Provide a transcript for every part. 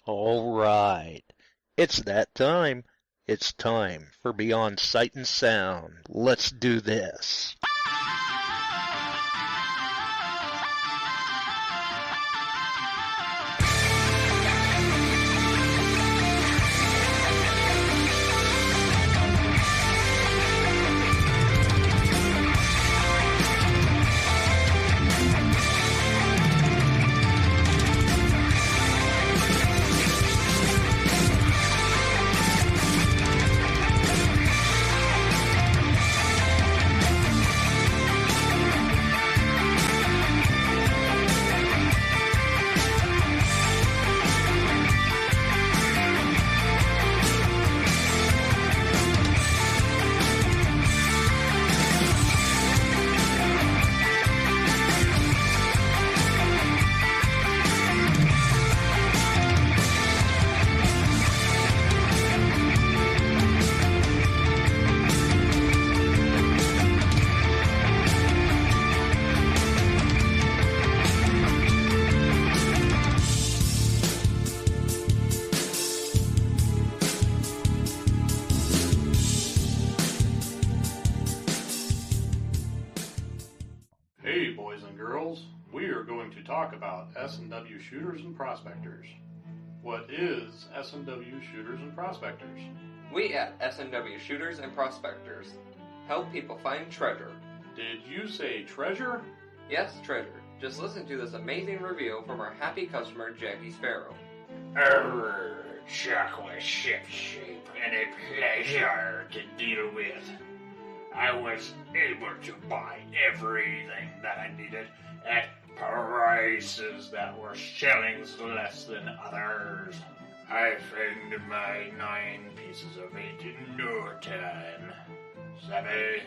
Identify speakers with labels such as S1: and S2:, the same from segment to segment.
S1: All right. It's that time. It's time for Beyond Sight and Sound. Let's do this.
S2: Hey boys and girls, we are going to talk about S&W shooters and prospectors. What is S&W shooters and prospectors?
S3: We at S&W Shooters and Prospectors help people find treasure.
S2: Did you say treasure?
S3: Yes, treasure. Just listen to this amazing review from our happy customer, Jackie Sparrow.
S4: Chuck was shipshape and a pleasure to deal with. I was able to buy everything that I needed at prices that were shillings less than others. I found my 9 pieces of 8 in no time. Savvy?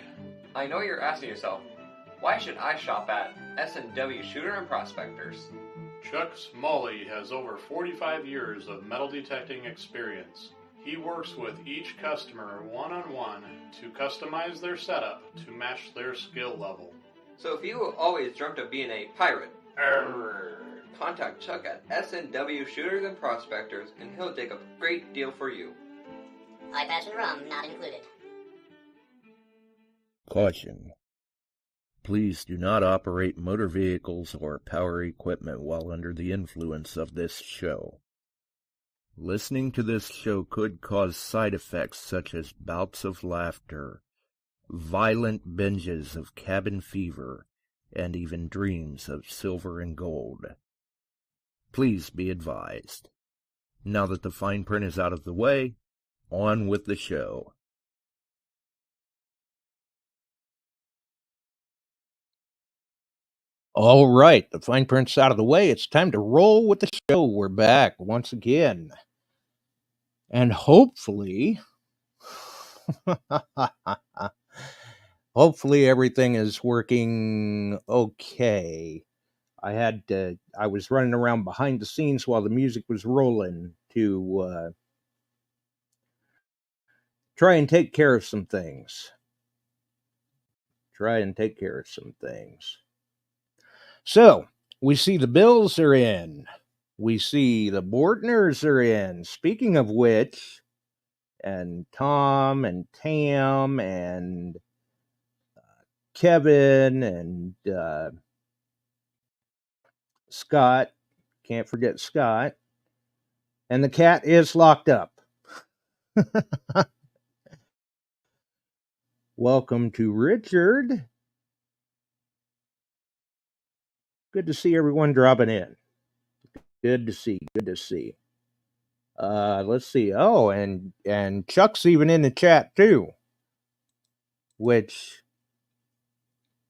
S3: I know you're asking yourself, why should I shop at S&W Shooter and Prospectors?
S2: Chuck Smalley has over 45 years of metal detecting experience. He works with each customer one-on-one to customize their setup to match their skill level.
S3: So if you always dreamt of being a pirate, contact Chuck at S&W Shooters and Prospectors and he'll dig up a great deal for you.
S5: iPads and rum not included.
S1: Caution. Please do not operate motor vehicles or power equipment while under the influence of this show. Listening to this show could cause side effects such as bouts of laughter, violent binges of cabin fever, and even dreams of silver and gold. Please be advised. Now that the fine print is out of the way, on with the show. All right, the fine print's out of the way. It's time to roll with the show. We're back once again. And hopefully, hopefully everything is working okay. I was running around behind the scenes while the music was rolling to try and take care of some things. So, we see the Bills are in. We see the Bortners are in. Speaking of which, and Tom and Tam and Kevin and Scott, can't forget Scott, and the cat is locked up. Welcome to Richard. Good to see everyone dropping in. Good to see. Let's see. Oh, and Chuck's even in the chat too. Which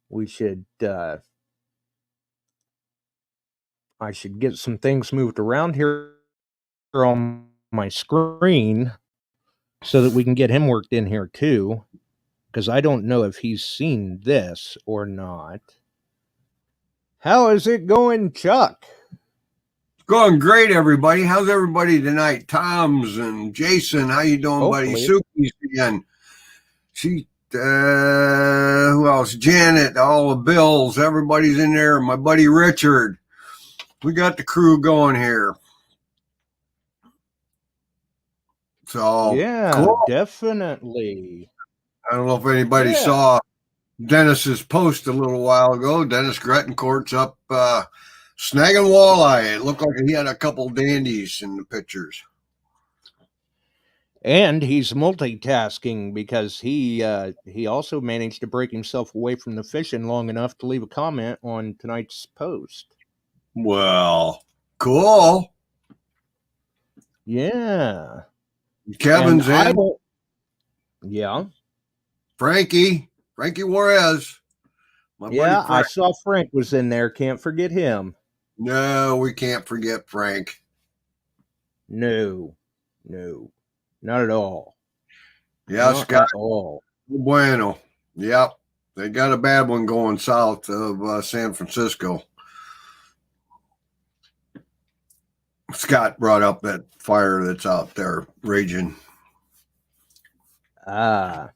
S1: we should I should get some things moved around here on my screen so that we can get him worked in here too. Because I don't know if he's seen this or not. How is it going, Chuck?
S6: It's going great, everybody. How's everybody tonight? Tom's and Jason, how you doing, buddy? Suki's again. She, who else? Janet, all the Bills, everybody's in there. My buddy Richard. We got the crew going here. So
S1: yeah,
S6: cool.
S1: definitely.
S6: I don't know if anybody saw Dennis's post a little while ago. Dennis Grettencourt's up snagging walleye. It looked like he had a couple dandies in the pictures.
S1: And he's multitasking because he also managed to break himself away from the fishing long enough to leave a comment on tonight's post.
S6: Well, cool.
S1: Yeah.
S6: Kevin's in.
S1: Yeah.
S6: Frankie Juarez.
S1: Yeah, I saw Frank was in there. Can't forget him.
S6: No, we can't forget Frank.
S1: No, not at all.
S6: Yeah,
S1: not
S6: Scott.
S1: At all.
S6: Bueno. Yep. They got a bad one going south of San Francisco. Scott brought up that fire that's out there raging.
S1: And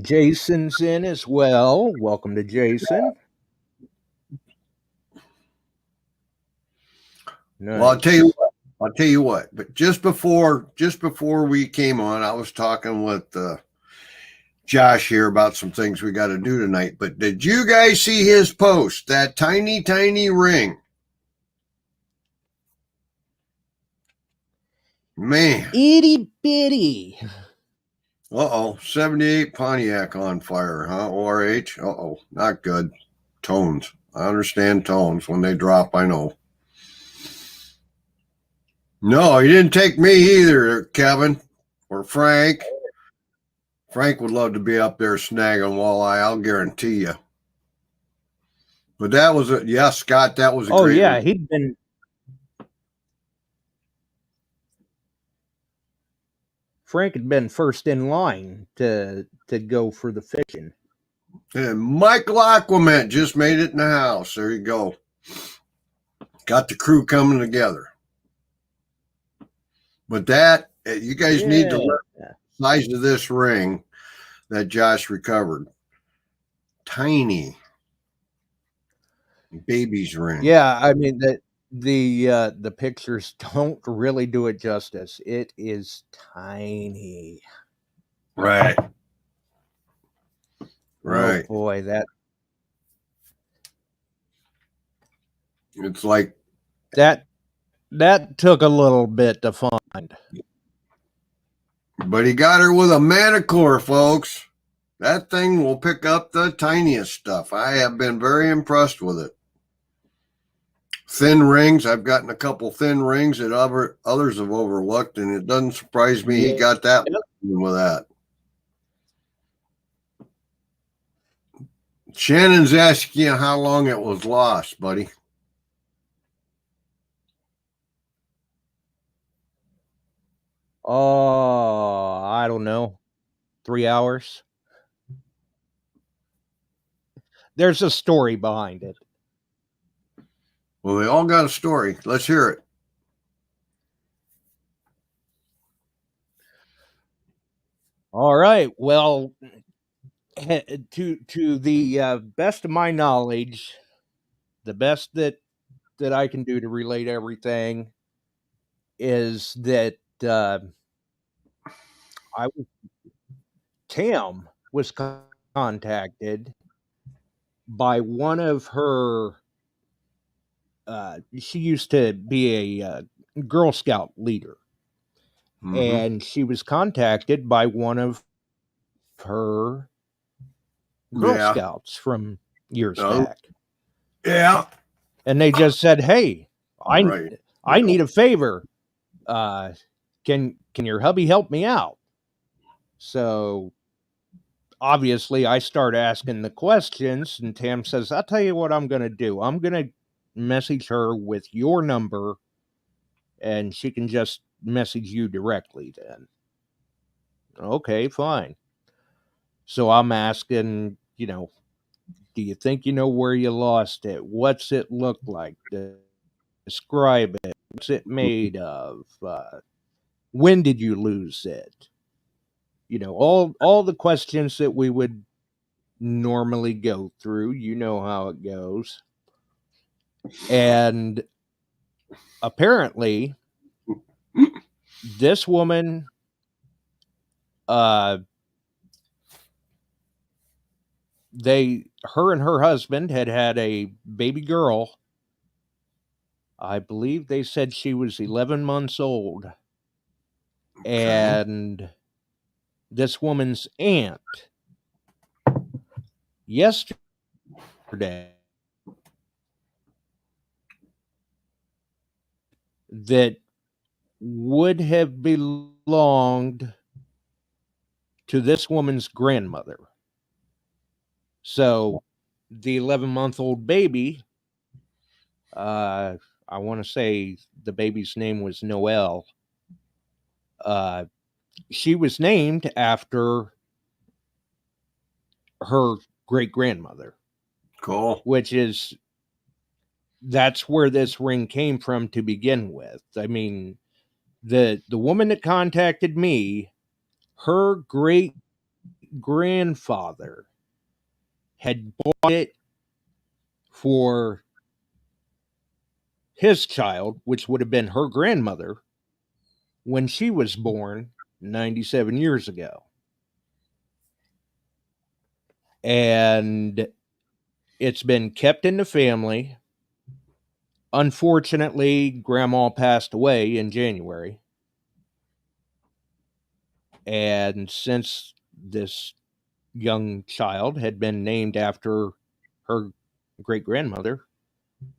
S1: Jason's in as well. Welcome to Jason. Nice.
S6: Well, I'll tell you what. But just before we came on, I was talking with Josh here about some things we got to do tonight. But did you guys see his post? That tiny ring. Man.
S1: Itty bitty.
S6: 78 Pontiac on fire, huh? ORH. Not good. Tones. I understand tones. When they drop, I know. No, he didn't take me either, Kevin or Frank. Frank would love to be up there snagging walleye, I'll guarantee you. But that was Scott, that was a great
S1: yeah, he'd been. Frank had been first in line to go for the fishing.
S6: And Michael Aquament just made it in the house. There you go. Got the crew coming together. But that, you guys need to learn the size of this ring that Josh recovered. Tiny. Baby's ring.
S1: Yeah, I mean, the pictures don't really do it justice. It is tiny.
S6: Right.
S1: Oh boy,
S6: it's like
S1: that took a little bit to find.
S6: But he got her with a MANTICORE, folks. That thing will pick up the tiniest stuff. I have been very impressed with it. Thin rings. I've gotten a couple thin rings that others have overlooked, and it doesn't surprise me he got that with that. Shannon's asking you how long it was lost, buddy.
S1: Oh, I don't know. 3 hours. There's a story behind it.
S6: Well, they all got a story. Let's hear it.
S1: All right. Well, to the best of my knowledge, the best that I can do to relate everything is that Tam was contacted by one of her. She used to be a Girl Scout leader, and she was contacted by one of her Girl Scouts from years back.
S6: Yeah.
S1: And they just said, "Hey, I need a favor. Can your hubby help me out?" So obviously I start asking the questions, and Tam says, "I'll tell you what I'm going to do. I'm going to message her with your number, and she can just message you directly then." Okay, fine. So I'm asking, do you think you know where you lost it? What's it look like? Describe it. What's it made of? When did you lose it? All the questions that we would normally go through. You know how it goes. And apparently this woman, her and her husband had a baby girl. I believe they said she was 11 months old.
S6: Okay.
S1: And this woman's aunt yesterday that would have belonged to this woman's grandmother. So the 11-month-old baby, I want to say the baby's name was Noelle. She was named after her great grandmother.
S6: Cool.
S1: That's where this ring came from to begin with. I mean, the woman that contacted me, her great grandfather had bought it for his child, which would have been her grandmother, when she was born 97 years ago. And it's been kept in the family. Unfortunately, Grandma passed away in January. And since this young child had been named after her great grandmother,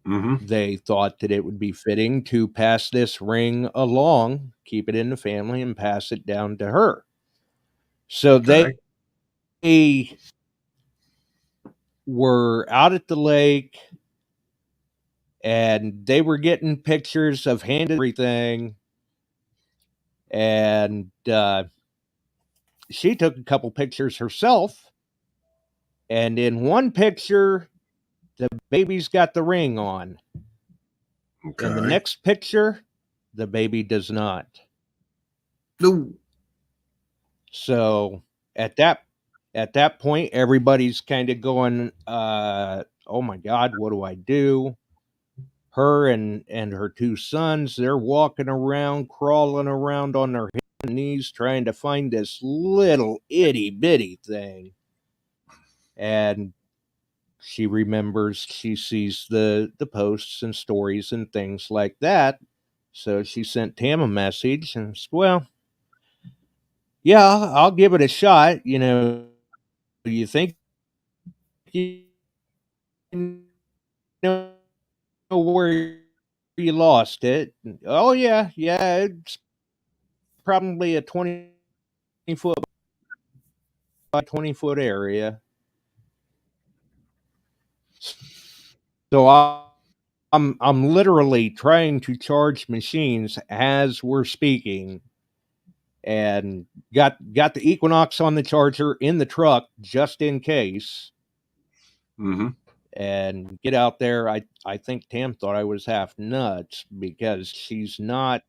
S1: they thought that it would be fitting to pass this ring along, keep it in the family, and pass it down to her. So they were out at the lake, and they were getting pictures of hand everything. And she took a couple pictures herself. And in one picture, the baby's got the ring on.
S6: Okay.
S1: In the next picture, the baby does not.
S6: No.
S1: So at that point, everybody's kind of going, oh my God, what do I do? Her and her two sons, they're walking around, crawling around on their hands and knees, trying to find this little itty bitty thing. And she remembers, she sees the posts and stories and things like that. So she sent Tam a message and said, well, yeah, I'll give it a shot. You know, you think you know where you lost it? Oh, yeah, it's probably a 20-foot by 20-foot area. So I'm literally trying to charge machines as we're speaking, and got the Equinox on the charger in the truck just in case. And get out there. I think Tam thought I was half nuts because she's not.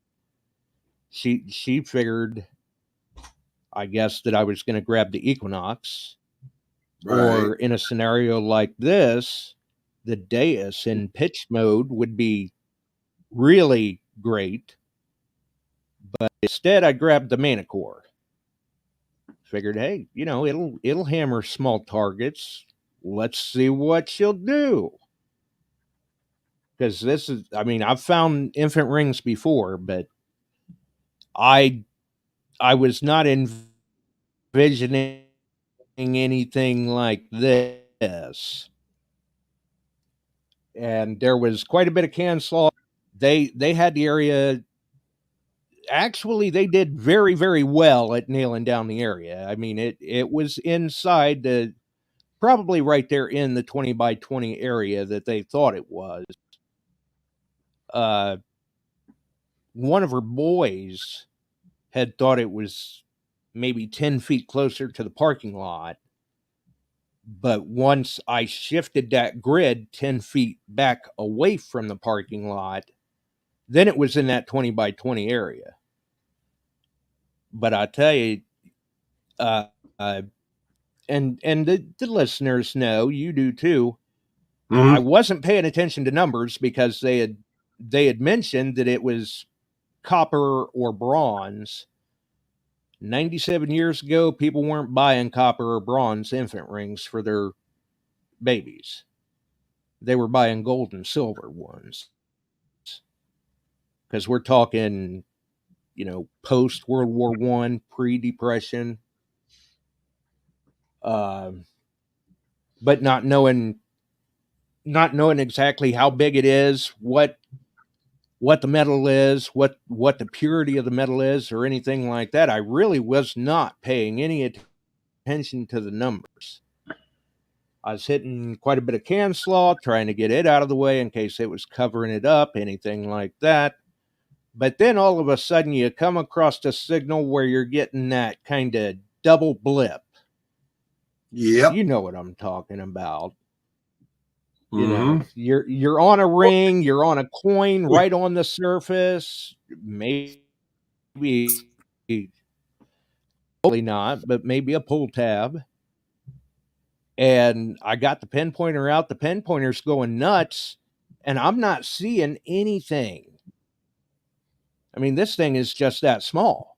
S1: She figured, I guess, that I was going to grab the Equinox, or in a scenario like this, the Deus in pitch mode would be really great. But instead, I grabbed the MANTICORE. Figured, hey, you know, it'll hammer small targets. Let's see what she'll do. Because this is, I mean, I've found infant rings before, but I was not envisioning anything like this. And there was quite a bit of can slaw. They had the area. Actually, they did very, very well at nailing down the area. I mean, it was inside the, probably right there in the 20 by 20 area that they thought it was. One of her boys had thought it was maybe 10 feet closer to the parking lot. But once I shifted that grid 10 feet back away from the parking lot, then it was in that 20 by 20 area. But I tell you, and the listeners know, you do too, I wasn't paying attention to numbers because they had mentioned that it was
S7: copper or bronze. 97 years ago, people weren't buying copper or bronze infant rings for their babies. They were buying gold and silver ones. Because we're talking, post World War I, pre-Depression. But not knowing exactly how big it is, what the metal is, what the purity of the metal is, or anything like that. I really was not paying any attention to the numbers. I was hitting quite a bit of can slaw, trying to get it out of the way in case it was covering it up, anything like that. But then all of a sudden you come across a signal where you're getting that kind of double blip.
S6: Yep.
S7: You know what I'm talking about. You're on a ring, you're on a coin right on the surface. Maybe probably not, but maybe a pull tab. And I got the pen pointer out. The pen pointer's going nuts, and I'm not seeing anything. I mean, this thing is just that small.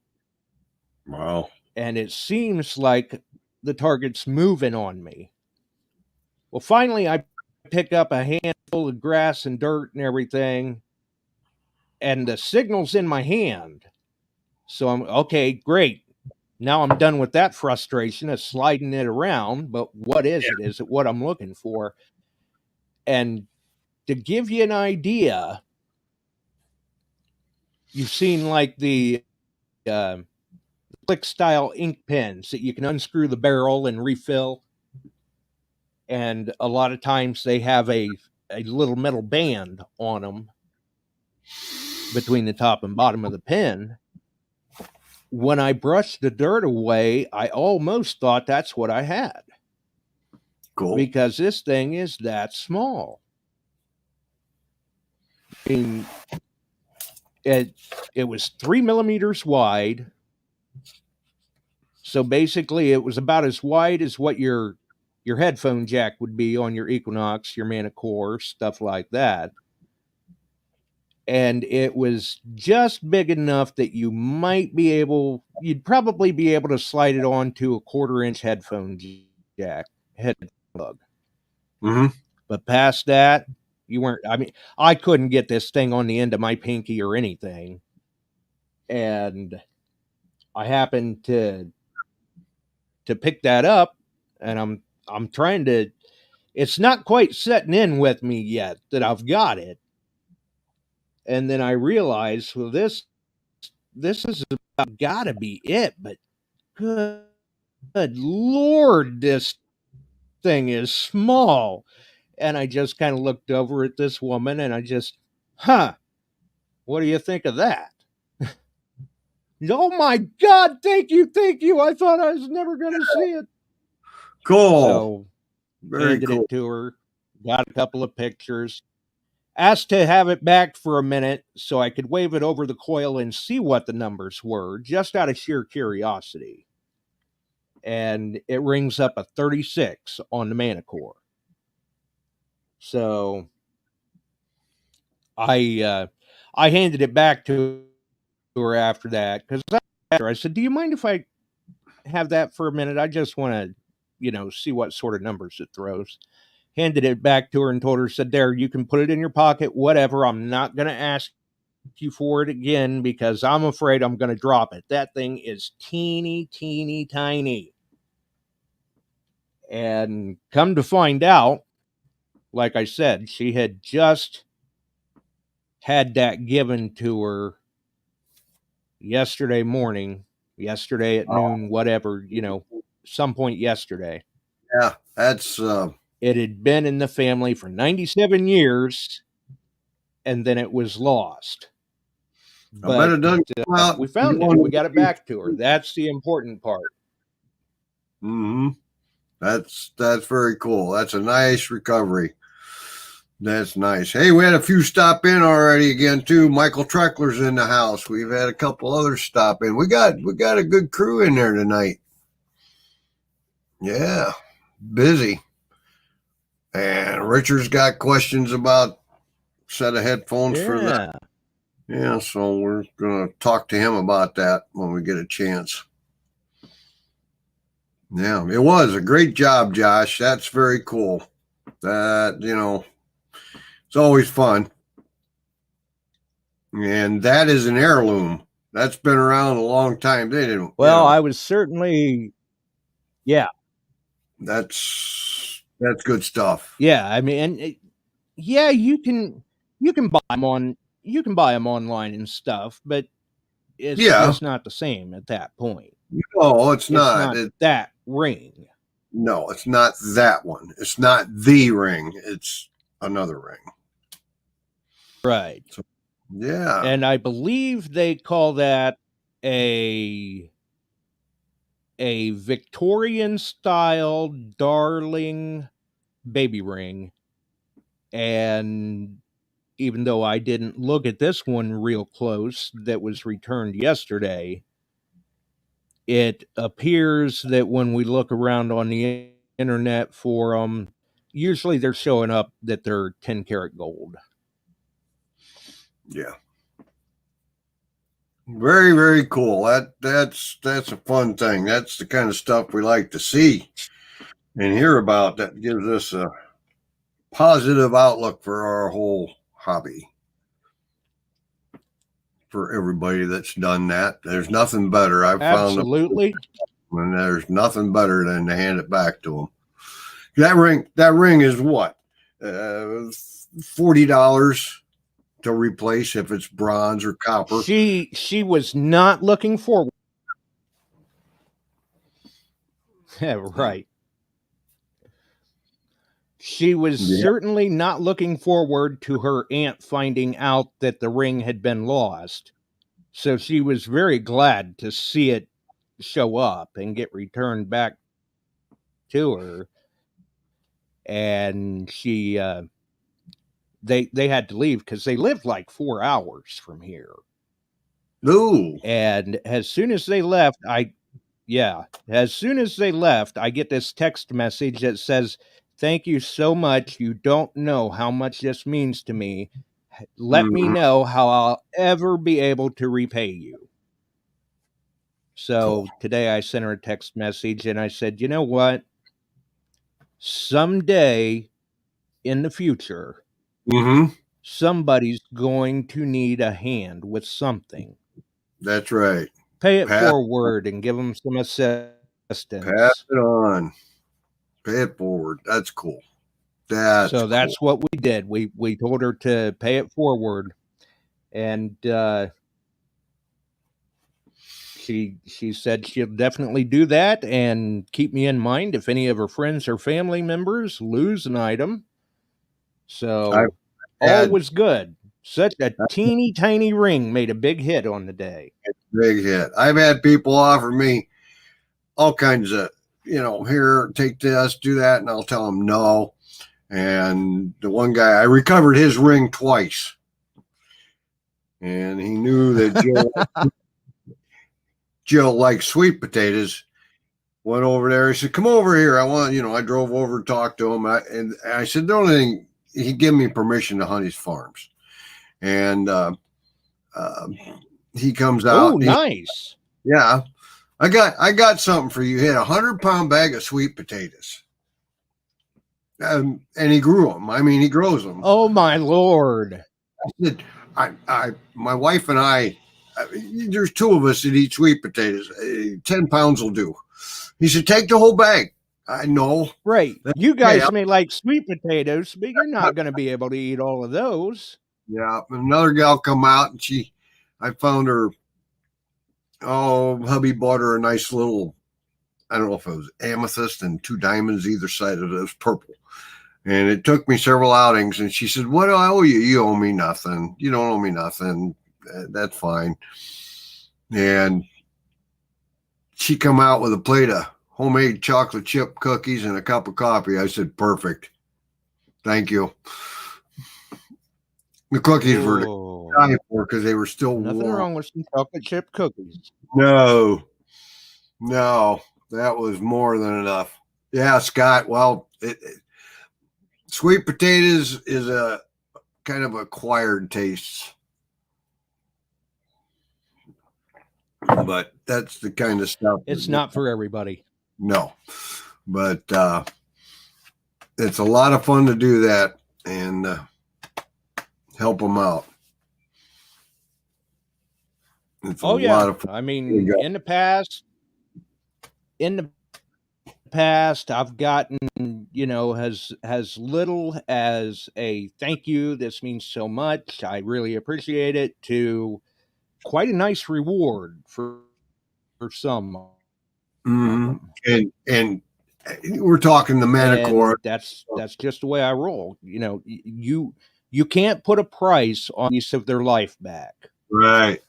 S6: Wow.
S7: And it seems like the target's moving on me. Well, finally, I pick up a handful of grass and dirt and everything, and the signal's in my hand. So I'm, okay, great. Now I'm done with that frustration of sliding it around, but what is it? Is it what I'm looking for? And to give you an idea, you've seen like the click style ink pens that you can unscrew the barrel and refill. And a lot of times they have a little metal band on them between the top and bottom of the pen. When I brushed the dirt away, I almost thought that's what I had.
S6: Cool.
S7: Because this thing is that small. I mean, it was 3 millimeters wide. So basically it was about as wide as what your headphone jack would be on your Equinox, your MANTICORE, stuff like that. And it was just big enough that you'd probably be able to slide it onto a 1/4-inch headphone jack, headphone plug.
S6: Mm-hmm.
S7: But past that, I couldn't get this thing on the end of my pinky or anything. And I happened to pick that up, and I'm trying to, it's not quite setting in with me yet that I've got it. And then I realized, well, this is about gotta be it, but good Lord, this thing is small. And I just kind of looked over at this woman and I just, what do you think of that? Oh my God, thank you. I thought I was never going to see it.
S6: Cool.
S7: So, handed it to her, got a couple of pictures, asked to have it back for a minute so I could wave it over the coil and see what the numbers were, just out of sheer curiosity. And it rings up a 36 on the MANTICORE. So I handed it back to her after that, because I said, do you mind if I have that for a minute? I just want to, see what sort of numbers it throws. Handed it back to her and told her, said, there, you can put it in your pocket, whatever. I'm not going to ask you for it again because I'm afraid I'm going to drop it. That thing is teeny, teeny, tiny. And come to find out, like I said, she had just had that given to her yesterday at noon, whatever, some point yesterday.
S6: Yeah, that's...
S7: It had been in the family for 97 years, and then it was lost. But we found it. We got it back to her. That's the important part.
S6: Mm-hmm. That's very cool. That's a nice recovery. That's nice. Hey, we had a few stop in already again too. Michael Treckler's in the house. We've had a couple others stop in. We got a good crew in there tonight. Yeah, busy. And Richard's got questions about a set of headphones for that. Yeah, so we're going to talk to him about that when we get a chance. Yeah, it was a great job, Josh. That's very cool. That, it's always fun. And that is an heirloom. That's been around a long time. They didn't.
S7: Well, I was certainly, yeah.
S6: That's good stuff.
S7: Yeah, I mean, yeah, you can buy them online and stuff, but it's just not the same at that point.
S6: No, it's not.
S7: That ring.
S6: No, it's not that one. It's not the ring. It's another ring.
S7: Right.
S6: So, yeah.
S7: And I believe they call that a Victorian style darling baby ring. And even though I didn't look at this one real close that was returned yesterday, it appears that when we look around on the internet for them, usually they're showing up that they're 10 karat gold.
S6: Yeah. Very, very cool. That's a fun thing. That's the kind of stuff we like to see and hear about. That gives us a positive outlook for our whole hobby. For everybody that's done that, there's nothing better. I've found
S7: absolutely,
S6: and there's nothing better than to hand it back to them. That ring is what, $40 to replace if it's bronze or copper.
S7: She was not looking forward. Yeah, right. She was certainly not looking forward to her aunt finding out that the ring had been lost. So she was very glad to see it show up and get returned back to her. And she, they had to leave because they lived like 4 hours from here.
S6: Ooh.
S7: And as soon as they left, I get this text message that says, "Thank you so much. You don't know how much this means to me. Let me know how I'll ever be able to repay you." So today I sent her a text message and I said, you know what? Someday in the future, somebody's going to need a hand with something.
S6: That's right.
S7: Pay it forward and give them some assistance.
S6: Pass it on. Pay it forward. That's cool. That's
S7: what we did. We told her to pay it forward, and she said she'll definitely do that and keep me in mind if any of her friends or family members lose an item. So all was good. Such a teeny tiny ring made a big hit on the day.
S6: Big hit. I've had people offer me all kinds of, here, take this, do that, and I'll tell them no. And the one guy, I recovered his ring twice. And he knew that Jill liked sweet potatoes. Went over there. He said, "Come over here. I want," I drove over and talked to him. And I said, the only thing, he gave me permission to hunt his farms. And he comes out.
S7: Oh, nice.
S6: Yeah. I got something for you. He had 100-pound bag of sweet potatoes. And he grew them. I mean, he grows them.
S7: Oh, my Lord.
S6: I said, my wife and I, there's 2 of us that eat sweet potatoes. 10 pounds will do. He said, take the whole bag. I know.
S7: Right. You guys may like sweet potatoes, but you're not going to be able to eat all of those.
S6: Yeah. Another gal come out and I found her, hubby bought her a nice little, I don't know if it was amethyst and 2 diamonds either side of it. It was purple. And it took me several outings. And she said, "What do I owe you? You owe me nothing. You don't owe me nothing. That's fine." And she come out with a plate of homemade chocolate chip cookies and a cup of coffee. I said, "Perfect. Thank you." The cookies were to die for because they were still
S7: nothing
S6: warm.
S7: wrong with some chocolate chip cookies.
S6: No, that was more than enough. Yeah, Scott. Well, sweet potatoes is a kind of acquired taste. But that's the kind of stuff.
S7: It's not for everybody.
S6: No, but it's a lot of fun to do that and help them out. It's a lot of fun.
S7: I mean, in the past, I've gotten, as little as a thank you, this means so much, I really appreciate it, to quite a nice reward for some.
S6: Mm-hmm. And we're talking the MANTICORE.
S7: That's just the way I roll. You can't put a price on a piece of their life back.
S6: Right.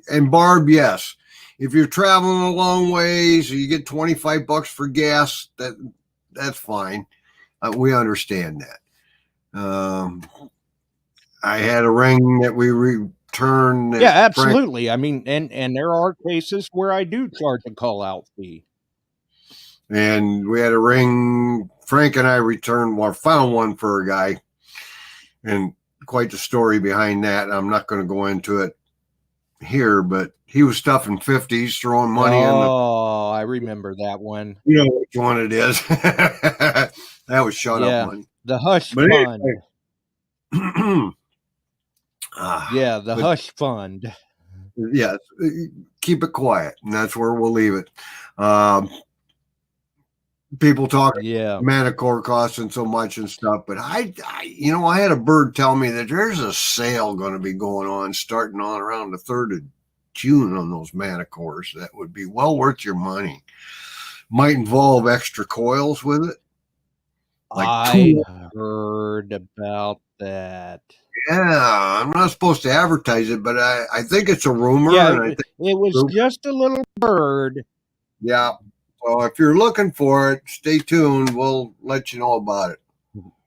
S6: And Barb, yes. If you're traveling a long ways, you get $25 for gas. That's fine. We understand that. I had a ring that we returned.
S7: Yeah, absolutely. I mean, and there are cases where I do charge a call out fee.
S6: And we had a ring. Frank and I returned, found one for a guy, and quite the story behind that. I'm not going to go into it here, but he was stuffing 50s, throwing money in the.
S7: Oh, I remember that one.
S6: You know which one it is. That was shut up money.
S7: The hush fund.
S6: Anyway.
S7: The hush fund.
S6: Yes, keep it quiet, and that's where we'll leave it. People talk MANTICORE costing so much and stuff, but I had a bird tell me that there's a sale going to be going on starting on around the 3rd of June on those MANTICOREs. That would be well worth your money. Might involve extra coils with it.
S7: I heard about that.
S6: Yeah, I'm not supposed to advertise it, but I think it's a rumor.
S7: Yeah,
S6: and I think
S7: it was just a little bird.
S6: Yeah. So if you're looking for it, stay tuned. We'll let you know about it.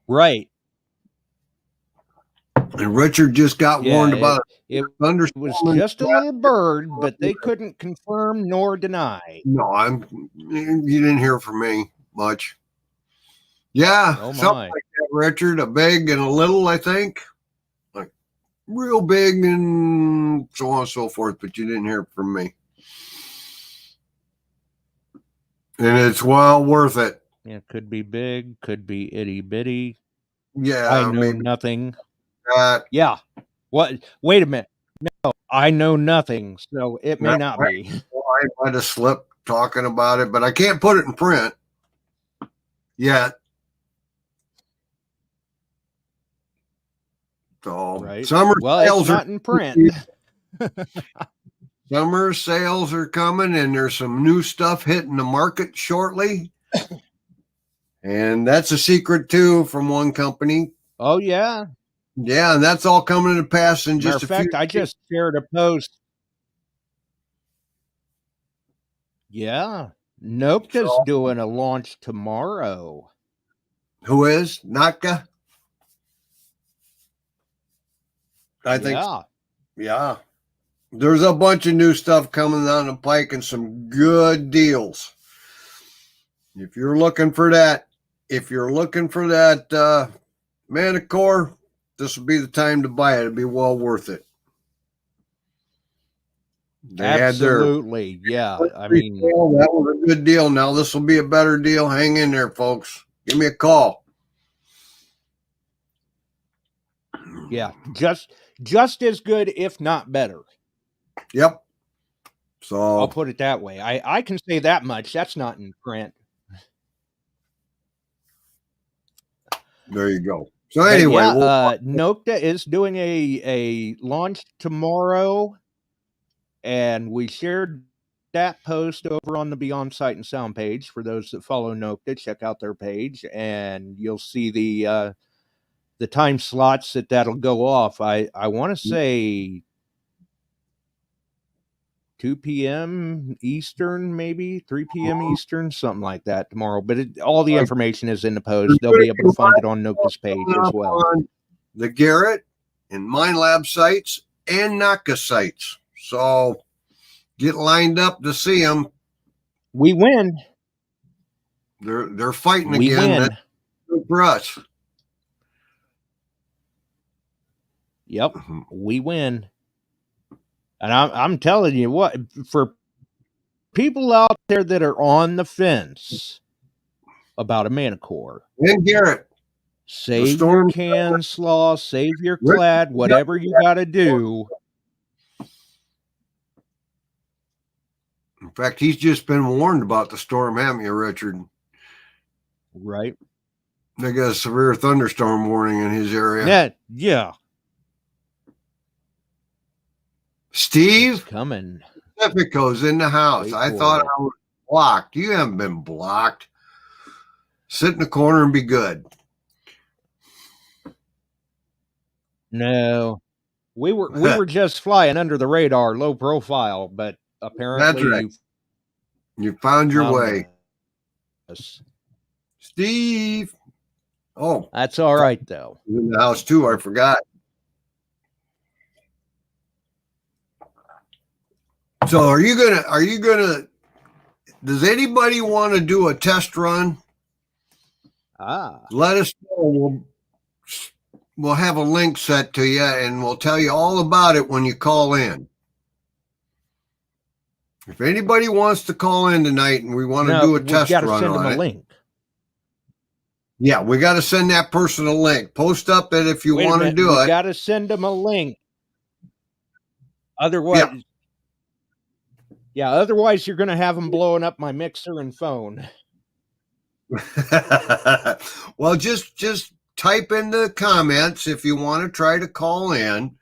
S7: Right.
S6: And Richard just got warned about
S7: it. It was just a little bird, but they couldn't confirm nor deny.
S6: No, you didn't hear from me much. Yeah, something like that, Richard. A big and a little, I think. Like real big and so on and so forth, but you didn't hear from me. And it's well worth it.
S7: Yeah, could be big, could be itty bitty.
S6: Yeah,
S7: I know nothing. Yeah. What? Wait a minute. No, I know nothing, so it may not be.
S6: Well, I might have slipped talking about it, but I can't put it in print yet. So summer sales
S7: it's not in print.
S6: Summer sales are coming, and there's some new stuff hitting the market shortly. And that's a secret too from one company.
S7: Oh yeah.
S6: Yeah, and that's all coming to pass in just
S7: a few days. I just shared a post. Yeah. Nopka's doing a launch tomorrow.
S6: Who is? Natka? I think yeah. There's a bunch of new stuff coming down the pike and some good deals. If you're looking for that, MANTICORE, this will be the time to buy it. It'll be well worth it.
S7: Absolutely. Yeah. I mean,
S6: that was a good deal. Now this will be a better deal. Hang in there, folks. Give me a call.
S7: Yeah. Just as good, if not better.
S6: Yep. So
S7: I'll put it that way. I can say that much. That's not in print.
S6: There you go. So anyway,
S7: Nokta is doing a launch tomorrow, and we shared that post over on the Beyond Sight and Sound page. For those that follow Nokta, check out their page, and you'll see the time slots that'll go off. I want to say 2 p.m. Eastern, maybe 3 p.m. Eastern, something like that tomorrow. But all the information is in the post. They'll be able to find it on Nokta's page as well.
S6: The Garrett and MindLab sites and Naka sites. So get lined up to see them.
S7: We win.
S6: They're fighting again.
S7: Win.
S6: That's good for us.
S7: Yep, we win. And I'm telling you what, for people out there that are on the fence about a MANTICORE,
S6: And Garrett,
S7: save your can slaw, save your clad, whatever you got to do.
S6: In fact, he's just been warned about the storm, haven't you, Richard?
S7: Right.
S6: They got a severe thunderstorm warning in his area.
S7: Yeah.
S6: Steve,
S7: it's coming.
S6: Pacifico's in the house.
S7: Wait
S6: I
S7: for
S6: thought
S7: it.
S6: I was blocked. You haven't been blocked. Sit in the corner and be good.
S7: No, we were just flying under the radar, low profile, but apparently
S6: That's right. You found your way.
S7: Us.
S6: Steve. Oh,
S7: that's all right though.
S6: He's in the house too. I forgot. So are you gonna does anybody want to do a test run? Let us know. We'll have a link set to you and we'll tell you all about it when you call in. If anybody wants to call in tonight and we want to do a test run
S7: send
S6: on
S7: them a
S6: it,
S7: link.
S6: Yeah, we got to send that person a link. Post up it if you want to do it.
S7: We got to send them a link. Otherwise, otherwise you're going to have them blowing up my mixer and phone.
S6: Well, just type in the comments if you want to try to call in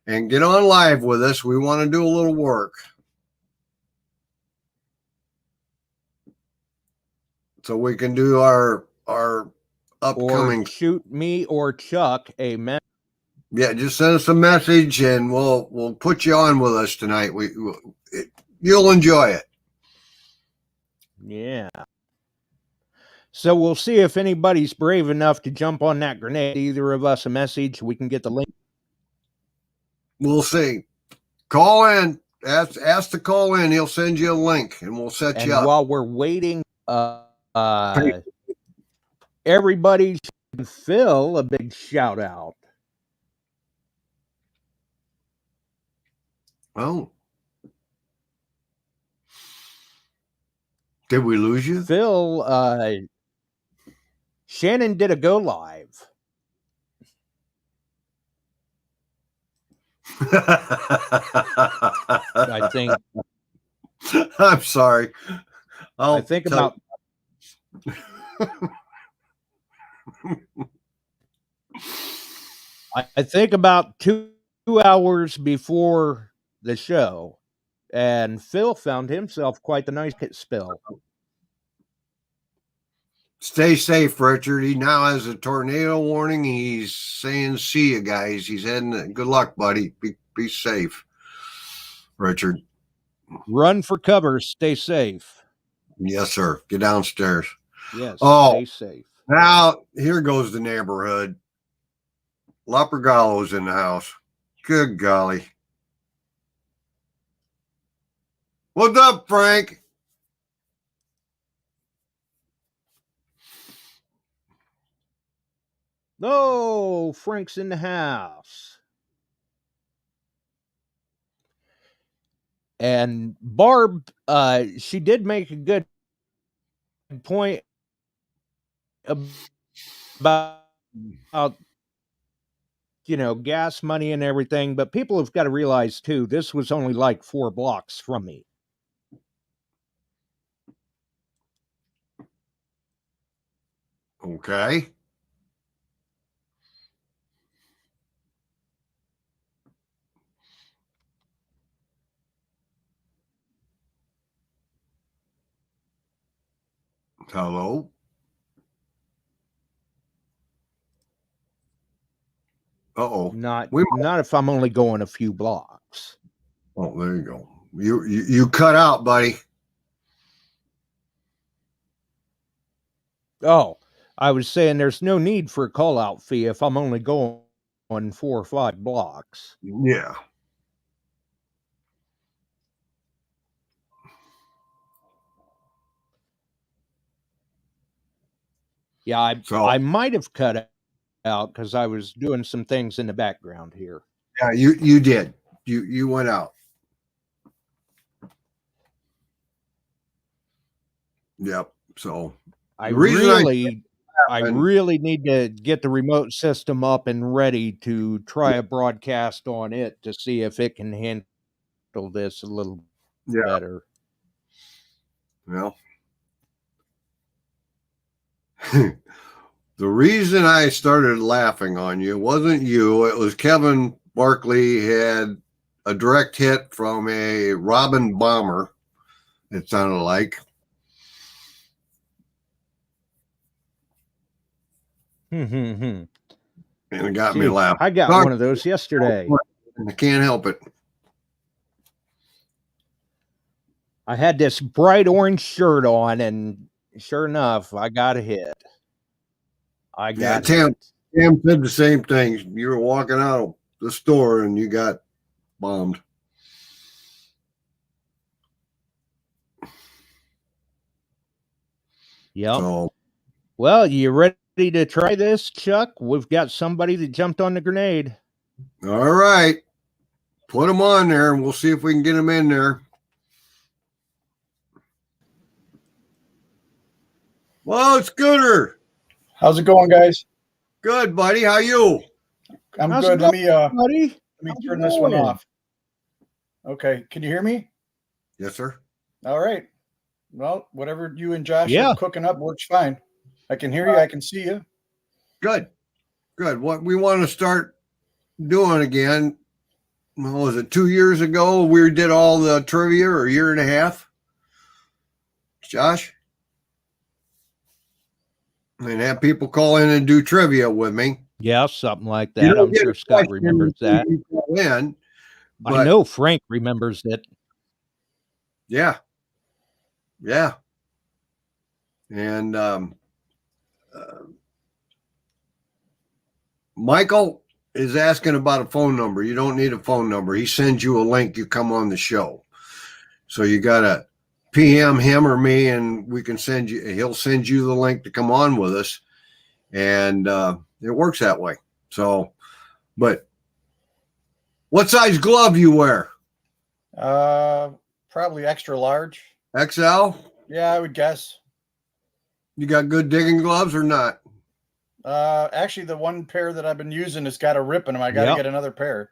S6: and get on live with us. We want to do a little work. So we can do our upcoming.
S7: Or shoot me or Chuck a message.
S6: Yeah, just send us a message and we'll put you on with us tonight. You'll enjoy it.
S7: Yeah. So we'll see if anybody's brave enough to jump on that grenade. Either of us a message. We can get the link.
S6: We'll see. Call in. Ask to call in. He'll send you a link and we'll set you up.
S7: While we're waiting, everybody should Phil a big shout out.
S6: Oh. Did we lose you?
S7: Phil, Shannon did a go live. I think.
S6: I'm sorry.
S7: I think about. I think about 2 hours before the show, and Phil found himself quite the nice spill.
S6: Stay safe, Richard. He now has a tornado warning. He's saying, see you guys. He's heading. Good luck, buddy. Be safe, Richard.
S7: Run for cover. Stay safe.
S6: Yes, sir. Get downstairs.
S7: Yes, stay safe.
S6: Now, here goes the neighborhood. Lopergallo's in the house. Good golly. What's up, Frank?
S7: No, Frank's in the house. And Barb, she did make a good point about gas money and everything, but people have got to realize too, this was only like 4 blocks from me.
S6: Okay. Hello. Uh-oh.
S7: Not if I'm only going a few blocks.
S6: Oh, there you go. You cut out, buddy.
S7: Oh, I was saying there's no need for a call-out fee if I'm only going 4 or 5 blocks.
S6: Yeah.
S7: Yeah, I might have cut out because I was doing some things in the background here.
S6: Yeah, you did. You went out. Yep. So
S7: I
S6: the reason
S7: really need to get the remote system up and ready to try a broadcast on it to see if it can handle this a little better.
S6: Well, the reason I started laughing on you wasn't you. It was Kevin Barkley had a direct hit from a Robin bomber. It sounded like. And it got me laughing.
S7: I got one of those yesterday.
S6: I can't help it.
S7: I had this bright orange shirt on, and sure enough, I got a hit.
S6: Tam said the same thing. You were walking out of the store and you got bombed.
S7: Yep. So, well, you ready to try this, Chuck? We've got somebody that jumped on the grenade.
S6: All right. Put them on there, and we'll see if we can get them in there. Well, it's Scooter.
S8: How's it going, guys?
S6: Good, buddy. How you?
S8: I'm good. Let me turn this one off. Okay. Can you hear me?
S6: Yes, sir.
S8: All right. Well, whatever you and Josh are cooking up works fine. I can hear you. I can see you.
S6: Good. What we want to start doing again, what was it, 2 years ago? We did all the trivia, or a year and a half. Josh? And have people call in and do trivia with me.
S7: Yeah, something like that. I'm sure Scott remembers that. I know Frank remembers it.
S6: Yeah. And Michael is asking about a phone number. You don't need a phone number. He sends you a link. You come on the show. So you got to PM him or me, and we can he'll send you the link to come on with us. And it works that way. So, but what size glove you wear?
S8: Probably extra large.
S6: XL?
S8: Yeah, I would guess.
S6: You got good digging gloves or not?
S8: Actually, the one pair that I've been using has got a rip in them. I got to get another pair.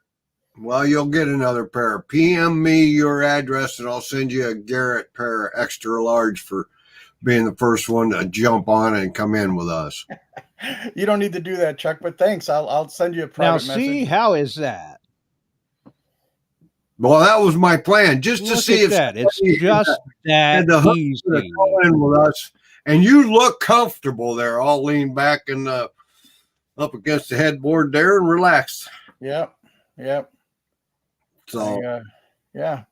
S6: Well, you'll get another pair. PM me your address, and I'll send you a Garrett pair extra large for being the first one to jump on and come in with us.
S8: You don't need to do that, Chuck, but thanks. I'll send you a private message.
S7: Now, see, how is that?
S6: Well, that was my plan, just to see if
S7: it's just that easy
S6: to call in with us. And you look comfortable there, all leaned back and up against the headboard there and relaxed.
S8: Yep.
S6: So,
S8: yeah.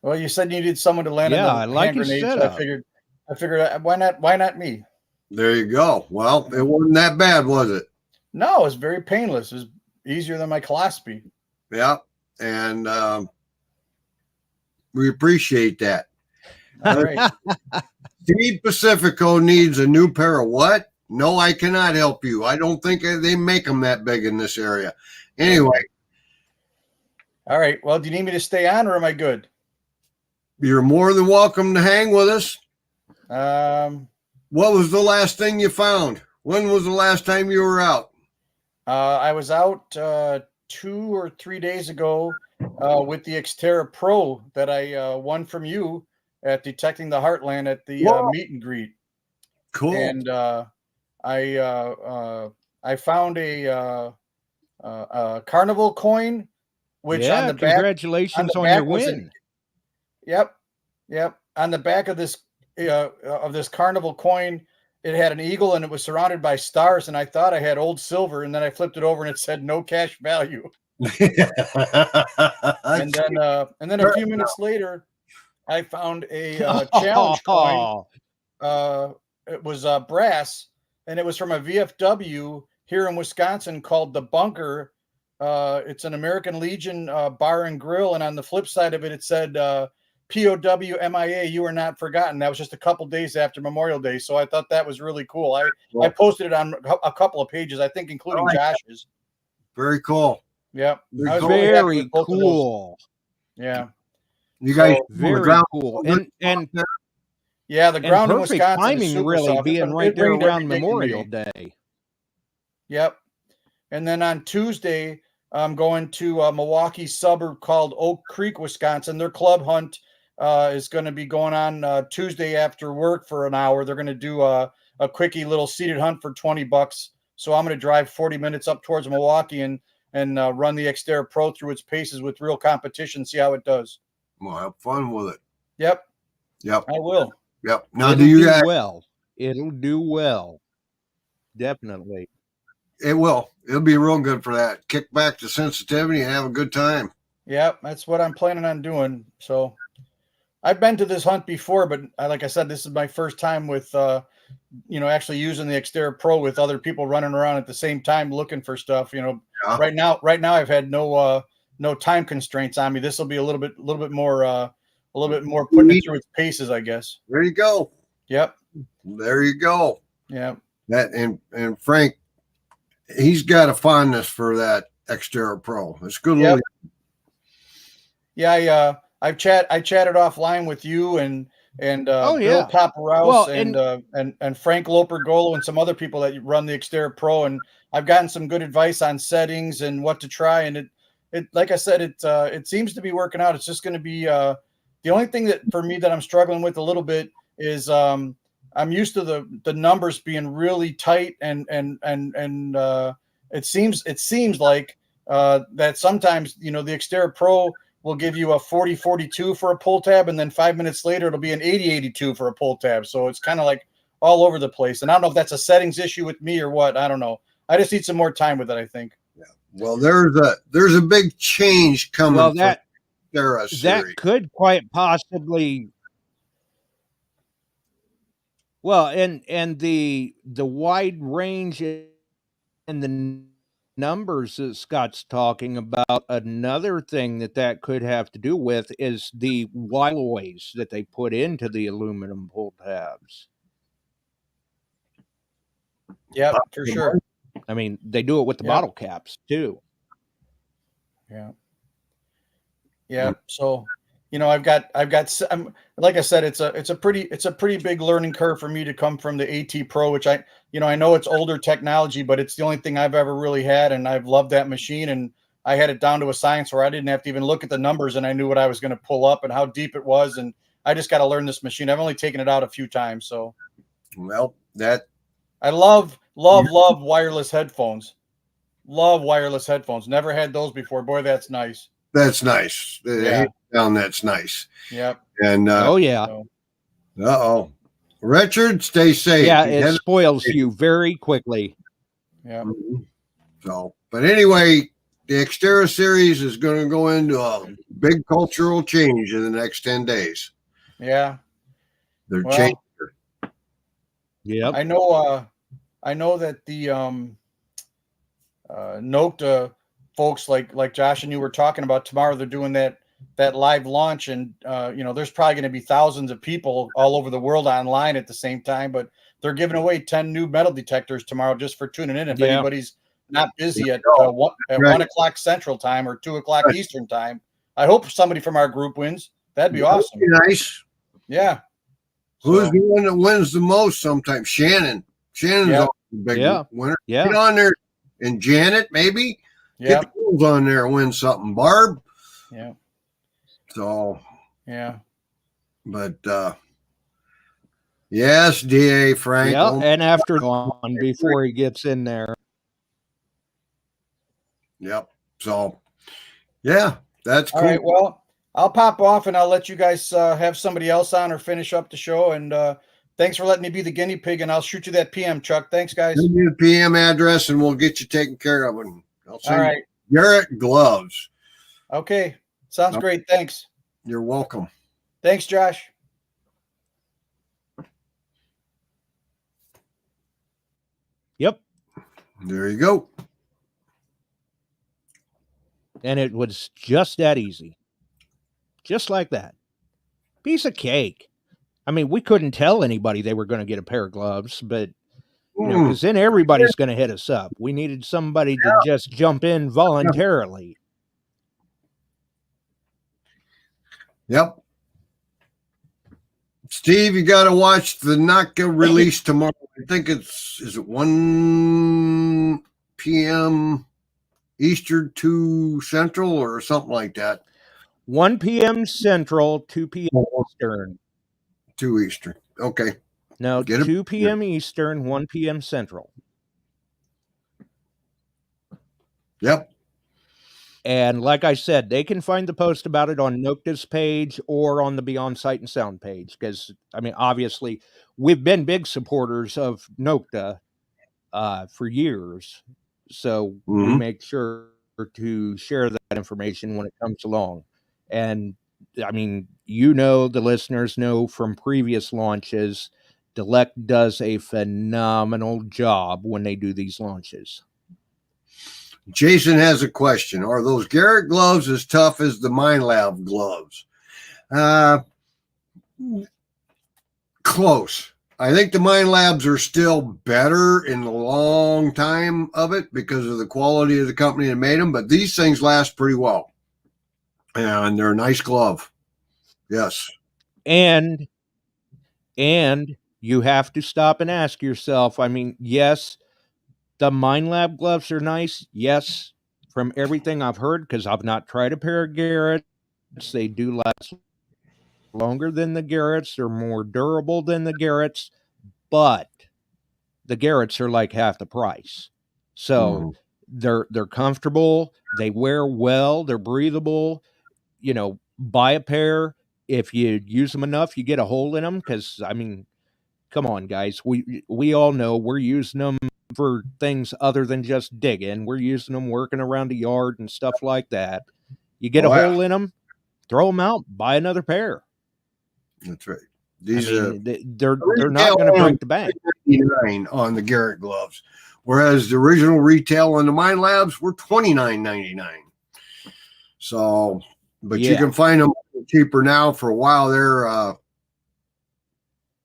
S8: Well, you said you needed someone to land
S7: on the hand grenade,
S8: so I figured, why not me?
S6: There you go. Well, it wasn't that bad, was it?
S8: No, it was very painless. It was easier than my colonoscopy.
S6: Yeah, and we appreciate that.
S8: All right.
S6: Steve Pacifico needs a new pair of what? No, I cannot help you. I don't think they make them that big in this area. Anyway.
S8: All right. Well, do you need me to stay on, or am I good?
S6: You're more than welcome to hang with us. What was the last thing you found? When was the last time you were out?
S8: I was out 2 or 3 days ago with the Xterra Pro that I won from you at Detecting the Heartland at the meet and greet.
S6: Cool.
S8: And I found a carnival coin, which on the back.
S7: Congratulations on your win.
S8: Yep. On the back of this carnival coin, it had an eagle and it was surrounded by stars, and I thought I had old silver, and then I flipped it over and it said no cash value. and then a few minutes later, I found a challenge coin. It was brass, and it was from a VFW here in Wisconsin called the Bunker. It's an American Legion bar and grill, and on the flip side of it, it said POW MIA, you are not forgotten. That was just a couple days after Memorial Day, so I thought that was really cool. I posted it on a couple of pages, I think, including Josh's.
S6: Very cool.
S8: Yeah,
S7: very cool.
S8: Yeah,
S6: you guys
S7: very cool. And
S8: Yeah, the
S7: And
S8: ground in
S7: perfect
S8: Wisconsin is
S7: timing,
S8: super
S7: really,
S8: soft.
S7: being right
S8: It
S7: there
S8: rained every
S7: around
S8: day in
S7: Memorial
S8: May.
S7: Day.
S8: Yep. And then on Tuesday, I'm going to a Milwaukee suburb called Oak Creek, Wisconsin. Their club hunt is going to be going on Tuesday after work for an hour. They're going to do a quickie little seated hunt for $20. So I'm going to drive 40 minutes up towards Milwaukee and run the Xterra Pro through its paces with real competition, see how it does.
S6: Well, have fun with it.
S8: Yep.
S6: Yep.
S8: I will.
S6: Yep. Now,
S7: It'll do well. It'll do well. Definitely.
S6: It will. It'll be real good for that. Kick back to sensitivity and have a good time.
S8: Yep, that's what I'm planning on doing. So I've been to this hunt before, but like I said, this is my first time with, actually using the Xterra Pro with other people running around at the same time looking for stuff.
S6: Yeah.
S8: Right now I've had no time constraints on me. This will be a little bit more putting it through its paces, I guess.
S6: There you go.
S8: Yep.
S6: There you go.
S8: Yeah.
S6: That and Frank, he's got a fondness for that Xterra Pro. It's good.
S8: Yep. Yeah, I chatted offline with you and Bill Paparouse and Frank Lopergolo and some other people that run the Xterra Pro, and I've gotten some good advice on settings and what to try. And it like I said, it seems to be working out. It's just going to be the only thing that for me that I'm struggling with a little bit is I'm used to the numbers being really tight and it seems like that sometimes the Xterra Pro will give you a 40-42 for a pull tab, and then 5 minutes later it'll be an 80-82 for a pull tab. So it's kind of like all over the place. And I don't know if that's a settings issue with me or what. I don't know. I just need some more time with it, I think.
S6: Yeah. Well, there's a big change coming.
S7: Well,
S6: that
S7: could quite possibly. Well, and the wide range and the numbers that Scott's talking about, another thing that could have to do with is the alloys that they put into the aluminum pull tabs.
S8: Yeah, for sure.
S7: I mean, they do it with the bottle caps too.
S8: Yeah. Yeah. So, I've got like I said, it's a pretty big learning curve for me to come from the A.T Pro, which I know it's older technology, but it's the only thing I've ever really had. And I've loved that machine. And I had it down to a science where I didn't have to even look at the numbers and I knew what I was going to pull up and how deep it was. And I just got to learn this machine. I've only taken it out a few times. So,
S6: well,
S8: I love wireless headphones. Love wireless headphones. Never had those before. Boy, that's nice.
S6: That's nice.
S8: Yeah.
S6: That's nice.
S8: Yep.
S6: And Richard, stay safe.
S7: Yeah, it spoils you very quickly.
S8: Yeah.
S6: So, but anyway, the Xterra series is going to go into a big cultural change in the next 10 days.
S8: Yeah.
S6: They're changing.
S7: Yep.
S8: I know that the Nokta folks like Josh and you were talking about tomorrow, they're doing that live launch, and there's probably going to be thousands of people all over the world online at the same time, but they're giving away 10 new metal detectors tomorrow just for tuning in. If anybody's not busy at 1 o'clock Central Time or 2 o'clock Eastern Time, I hope somebody from our group wins. That'd be awesome.
S6: That'd be nice.
S8: Yeah.
S6: Who's the one that wins the most sometimes? Shannon's always the big winner.
S7: Yeah.
S6: Get on there. And Janet, maybe.
S8: Yeah.
S6: Get the girls on there and win something. Barb.
S8: Yeah.
S6: So.
S8: Yeah.
S6: But yes, DA Frank.
S7: Yeah, and after on before he gets in there.
S6: Yep. So yeah, that's cool.
S8: All right. Well, I'll pop off and I'll let you guys have somebody else on or finish up the show. And thanks for letting me be the guinea pig. And I'll shoot you that PM, Chuck. Thanks, guys.
S6: Send me the PM address and we'll get you taken care of. And I'll send
S8: all right.
S6: Garrett gloves.
S8: Okay. Sounds great. Thanks.
S6: You're welcome.
S8: Thanks, Josh.
S7: Yep.
S6: There you go.
S7: And it was just that easy. Just like that. Piece of cake. I mean, we couldn't tell anybody they were going to get a pair of gloves, but because then everybody's going to hit us up. We needed somebody to just jump in voluntarily.
S6: Yep. Steve, you got to watch the NACA release tomorrow. I think is it 1 p.m. Eastern, 2 Central, or something like that.
S7: 1 p.m. Central, 2 p.m. Eastern.
S6: 2 Eastern. Okay.
S7: No, 2 p.m. Eastern, 1 p.m. Central.
S6: Yep.
S7: And like I said, they can find the post about it on Nocta's page or on the Beyond Sight and Sound page. Because, I mean, obviously, we've been big supporters of Nocta for years. So we make sure to share that information when it comes along. And, I mean, the listeners know from previous launches, Delect does a phenomenal job when they do these launches.
S6: Jason has a question. Are those Garrett gloves as tough as the MindLab gloves? Close. I think the MindLabs are still better in the long time of it because of the quality of the company that made them, but these things last pretty well. And they're a nice glove. Yes.
S7: And you have to stop and ask yourself, I mean, yes, the MindLab gloves are nice. Yes, from everything I've heard, because I've not tried a pair of Garrett's, they do last longer than the Garrett's. They're more durable than the Garrett's, but the Garrett's are like half the price. So they're comfortable. They wear well. They're breathable. Buy a pair. If you use them enough, you get a hole in them. Because, I mean, come on, guys. We all know we're using them for things other than just digging. We're using them working around the yard and stuff like that. You get a hole in them, throw them out, buy another pair.
S6: That's right.
S7: These they're not going to break the bank.
S6: On the Garrett gloves, whereas the original retail on the MindLabs were $29.99. So, but you can find them cheaper now. For a while there,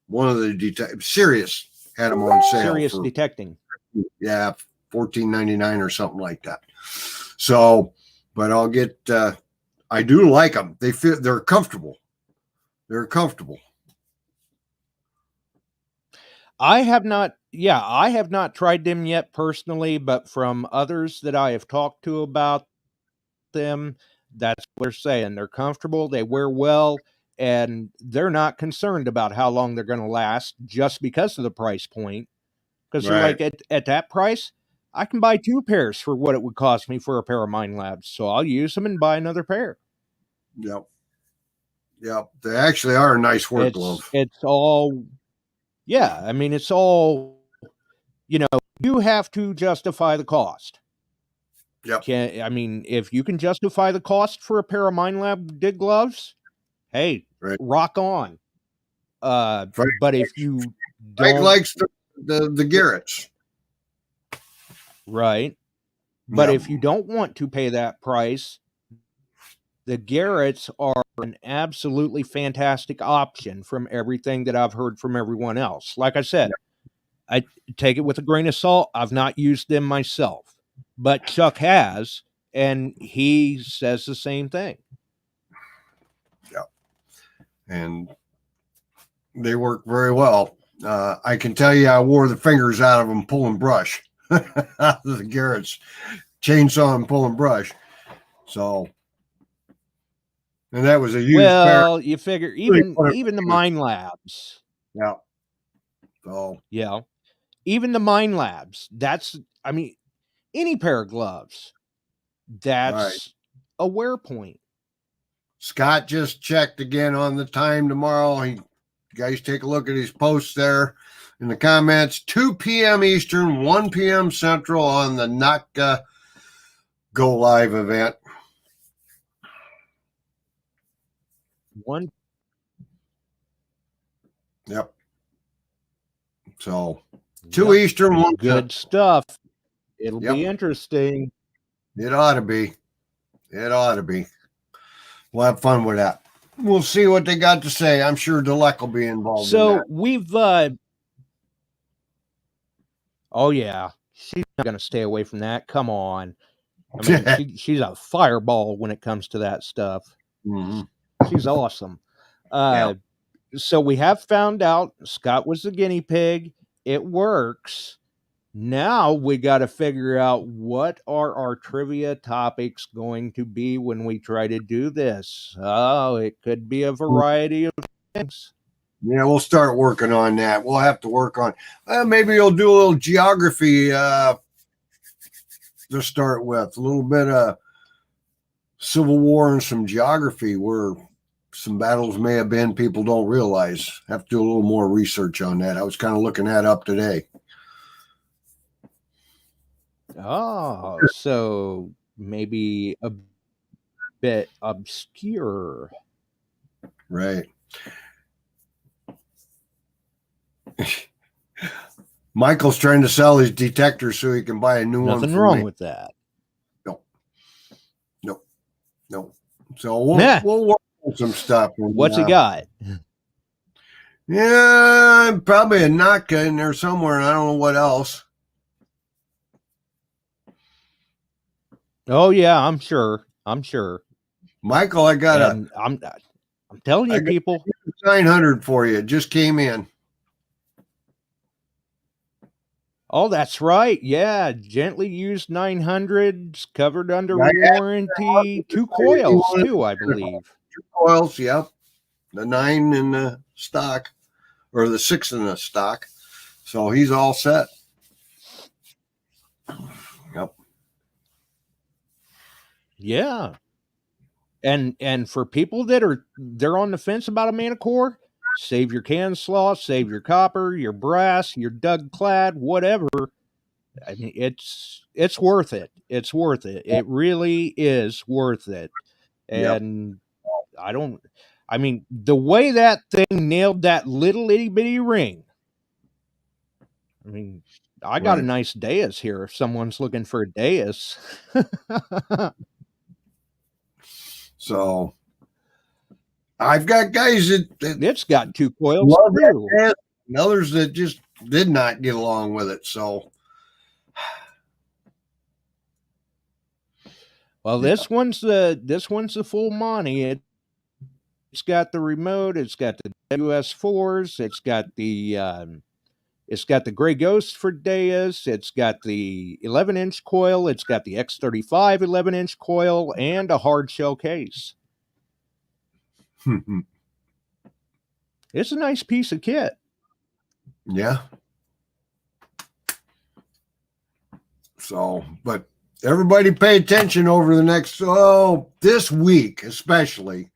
S6: one of the Sirius had them on sale.
S7: Sirius Detecting.
S6: Yeah, $14.99 or something like that. So, but I'll get. I do like them. They're comfortable. They're comfortable.
S7: I have not tried them yet personally, but from others that I have talked to about them, that's what they're saying. They're comfortable, they wear well, and they're not concerned about how long they're going to last just because of the price point. Because they're like, at that price, I can buy 2 pairs for what it would cost me for a pair of MindLabs. So I'll use them and buy another pair.
S6: Yep. They actually are a nice work glove.
S7: It's all, I mean, it's all, you have to justify the cost.
S6: Yep.
S7: I mean, if you can justify the cost for a pair of MindLab dig gloves, hey, rock on. But if you don't,
S6: likes the Garrett's,
S7: right? But if you don't want to pay that price, the Garrett's are an absolutely fantastic option from everything that I've heard from everyone else. Like I said, I take it with a grain of salt. I've not used them myself, but Chuck has, and he says the same thing.
S6: Yeah. And they work very well. I can tell you I wore the fingers out of them pulling brush. The Garrett's chainsaw and pulling brush. So, and that was a huge
S7: pair. You figure even the MindLabs.
S6: Yeah. So
S7: yeah. Even the MindLabs, that's, I mean, any pair of gloves, that's a wear point.
S6: Scott just checked again on the time tomorrow. You guys take a look at his posts there in the comments. 2 p.m. Eastern, 1 p.m. Central on the NACA Go Live event. Yep. So 2 Eastern, 1
S7: good stuff. It'll be interesting.
S6: It ought to be. We'll have fun with that. We'll see what they got to say. I'm sure Delec will be involved.
S7: So we've oh yeah, she's not going to stay away from that. Come on. I mean, she's a fireball when it comes to that stuff.
S6: Mm-hmm.
S7: She's awesome. So we have found out Scott was the guinea pig. It works. Now we got to figure out what are our trivia topics going to be when we try to do this. Oh, it could be a variety of things.
S6: Yeah, we'll start working on that. We'll have to work on. Maybe you'll do a little geography to start with. A little bit of Civil War and some geography where some battles may have been people don't realize. Have to do a little more research on that. I was kind of looking that up today.
S7: Oh, so maybe a bit obscure.
S6: Right. Michael's trying to sell his detector so he can buy a new one.
S7: Nothing wrong with that.
S6: No. So we'll work on some stuff. And,
S7: what's he got?
S6: Yeah, probably a Naka in there somewhere. And I don't know what else.
S7: Oh yeah, I'm sure.
S6: Michael, I got
S7: I'm telling you, people.
S6: 900 for you. It just came in.
S7: Oh, that's right. Yeah, gently used 900s, covered under warranty. 2 coils too, I believe.
S6: 2 coils, yep. The 9 in the stock, or the 6 in the stock. So he's all set. Yep.
S7: Yeah. And for people that they're on the fence about a MANTICORE, save your can sloth, save your copper, your brass, your Doug clad, whatever. I mean, it's worth it. It's worth it. It really is worth it. And I mean, the way that thing nailed that little itty bitty ring. I mean, I got a nice dais here if someone's looking for a dais.
S6: So I've got guys that
S7: it's got 2 coils too.
S6: And others that just did not get along with it. So
S7: well, this one's the full Monty. It's got the remote, it's got the WS4s, it's got the Gray Ghost for dais, it's got the 11-inch coil, it's got the X35 11-inch coil, and a hard shell case. It's a nice piece of kit.
S6: Yeah. So, but everybody pay attention over the next, this week especially.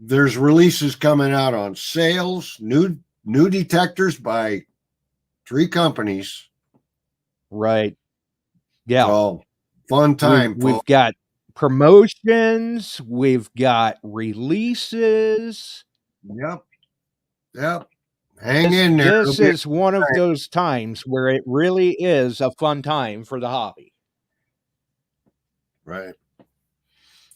S6: There's releases coming out on sales, new detectors by 3 companies.
S7: Right. Yeah.
S6: So, fun time.
S7: We've got promotions. We've got releases.
S6: Yep. Hang in there.
S7: This is one of those times where it really is a fun time for the hobby.
S6: Right.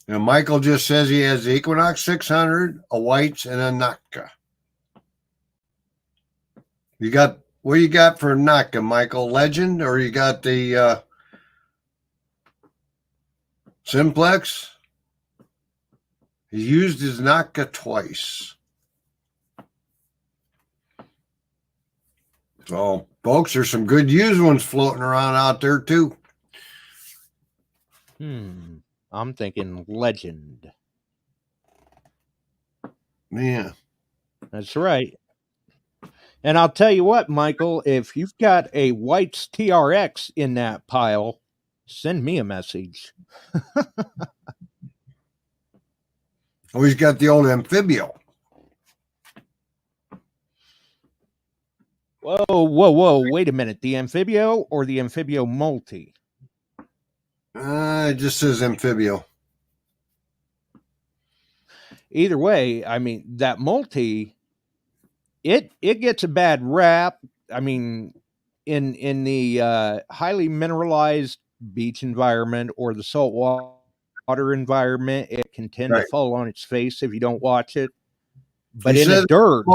S6: And Michael just says he has the Equinox 600, a Whites, and a Naka. What you got for Naka, Michael? Legend, or you got the Simplex? He used his Naka twice. So, folks, there's some good used ones floating around out there too.
S7: I'm thinking Legend.
S6: Yeah.
S7: That's right. And I'll tell you what, Michael, if you've got a White's TRX in that pile, send me a message.
S6: Oh, he's got the old Amphibio.
S7: Whoa. Wait a minute. The Amphibio or the Amphibio Multi?
S6: It just says Amphibio.
S7: Either way, I mean, that Multi, it gets a bad rap. I mean, in the highly mineralized beach environment or the saltwater environment, it can tend to fall on its face if you don't watch it. But in the dirt,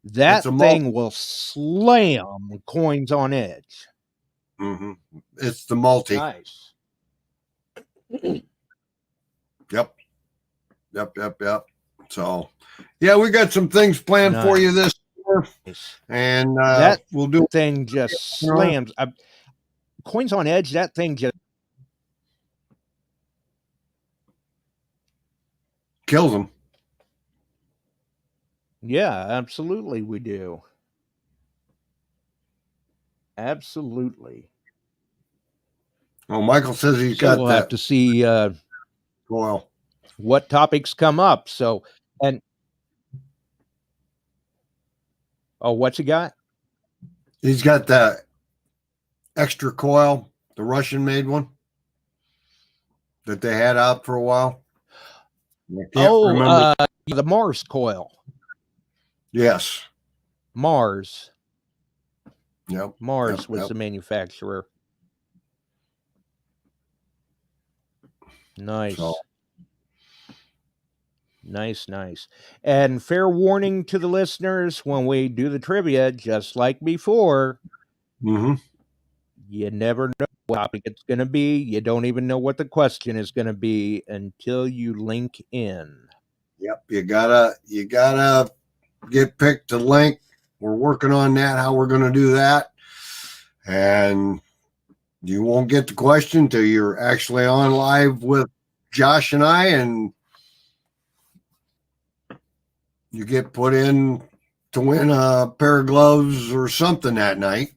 S7: that thing will slam coins on edge.
S6: Mm-hmm. It's the Multi.
S7: Nice.
S6: Yep. So Yeah, we got some things planned for you this year, and
S7: that
S6: we'll do
S7: thing just slams. Coins on Edge. That thing just
S6: kills them.
S7: Yeah, absolutely, we do. Absolutely.
S6: Oh, Michael says he's got
S7: we'll
S6: that.
S7: Have to see
S6: Coil.
S7: What topics come up. So, and what's he got?
S6: He's got that extra coil, the Russian made one that they had out for a while. I can't remember.
S7: The Mars coil.
S6: Yes.
S7: Mars.
S6: Yep.
S7: Mars was the manufacturer. Nice. So. Nice. And fair warning to the listeners, when we do the trivia, just like before, you never know what topic it's going to be. You don't even know what the question is going to be until you link in.
S6: Yep. You gotta get picked to link. We're working on that, how we're going to do that. And you won't get the question till you're actually on live with Josh and I, and you get put in to win a pair of gloves or something that night.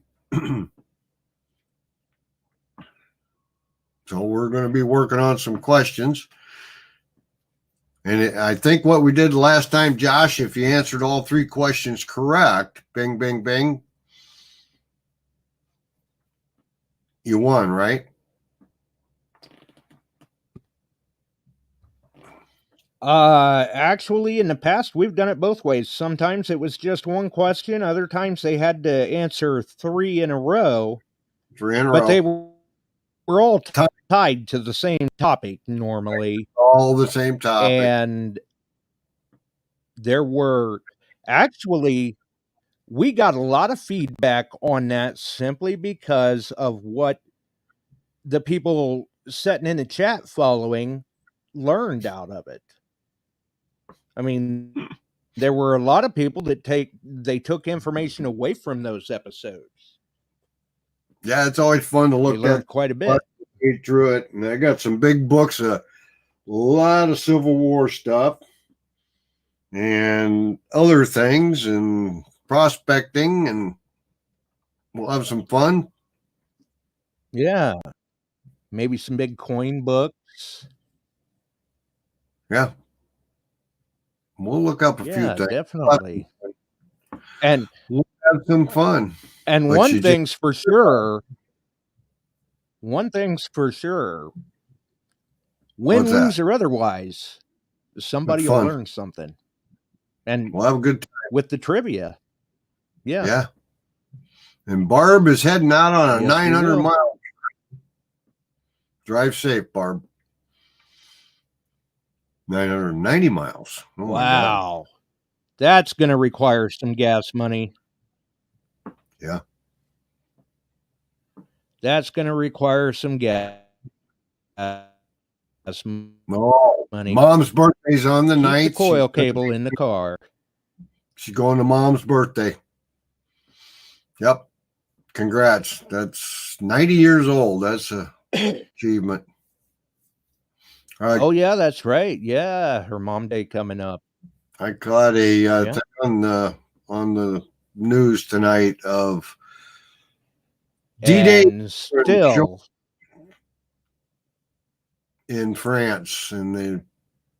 S6: So we're going to be working on some questions. And I think what we did last time, Josh, if you answered all 3 questions correct, bing, bing, bing, you won, right?
S7: Actually, in the past, we've done it both ways. Sometimes it was just one question. Other times they had to answer 3 in a row.
S6: 3 in a row.
S7: But they were all tied to the same topic normally.
S6: All the same topic.
S7: And there were actually, we got a lot of feedback on that simply because of what the people sitting in the chat following learned out of it. I mean, there were a lot of people that took information away from those episodes.
S6: Yeah, it's always fun to look at
S7: quite a bit.
S6: Through it, and I got some big books, a lot of Civil War stuff, and other things, and prospecting, and we'll have some fun.
S7: Yeah, maybe some big coin books.
S6: Yeah. We'll look up a few things.
S7: Definitely. And
S6: we'll have some fun.
S7: And one thing's for sure. Win, lose, or otherwise, somebody will learn something. And
S6: we'll have a good time
S7: with the trivia. Yeah.
S6: Yeah. And Barb is heading out on a 900-mile. Drive safe, Barb. 990 miles.
S7: Oh, wow. That's going to require some gas money.
S6: Yeah.
S7: That's going to require some gas money.
S6: Mom's birthday's on the 9th.
S7: The coil cable in the car.
S6: She's going to Mom's birthday. Yep. Congrats. That's 90 years old. That's a achievement.
S7: Oh yeah, that's right. Yeah, her mom day coming up.
S6: I caught a thing on the news tonight of D-Day
S7: still
S6: in France, and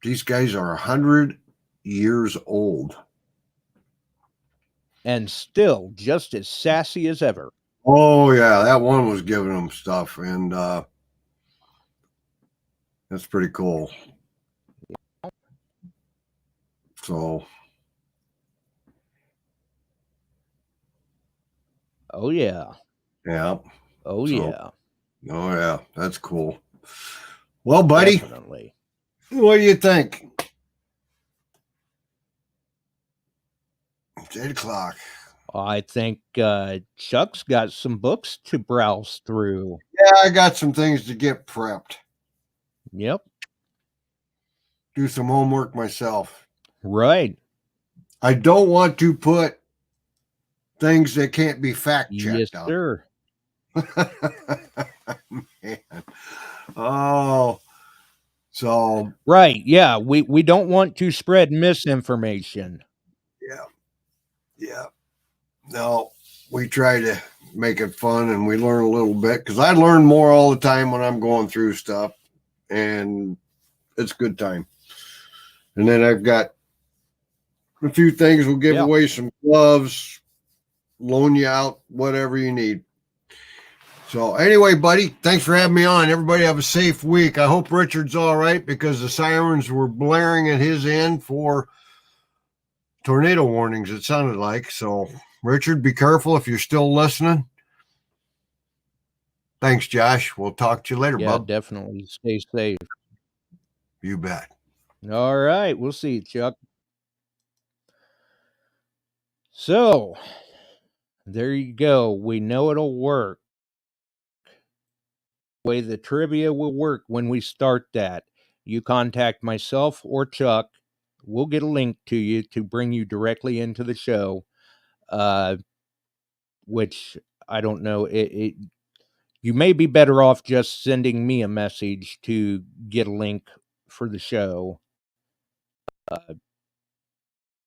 S6: these guys are 100 years old,
S7: and still just as sassy as ever.
S6: Oh yeah, that one was giving them stuff, and that's pretty cool. So,
S7: oh yeah,
S6: yeah,
S7: oh yeah,
S6: oh yeah, that's cool. Well, buddy,
S7: definitely.
S6: What do you think? It's 8 o'clock.
S7: I think Chuck's got some books to browse through.
S6: Yeah, I got some things to get prepped.
S7: Yep.
S6: Do some homework myself.
S7: Right.
S6: I don't want to put things that can't be fact checked.
S7: Yes, sir.
S6: Man. Oh, so
S7: right. Yeah, we don't want to spread misinformation.
S6: Yeah. No, we try to make it fun and we learn a little bit because I learn more all the time when I'm going through stuff, and it's a good time. And then I've got a few things. We'll give away some gloves, loan you out, whatever you need. So anyway, buddy, thanks for having me on. Everybody have a safe week. I hope Richard's all right because the sirens were blaring at his end for tornado warnings, it sounded like. So, Richard, be careful if you're still listening. Thanks, Josh. We'll talk to you later, bub.
S7: Definitely. Stay safe.
S6: You bet.
S7: All right. We'll see you, Chuck. So, there you go. We know it'll work. The way the trivia will work when we start that. You contact myself or Chuck. We'll get a link to you to bring you directly into the show. Which I don't know. You may be better off just sending me a message to get a link for the show.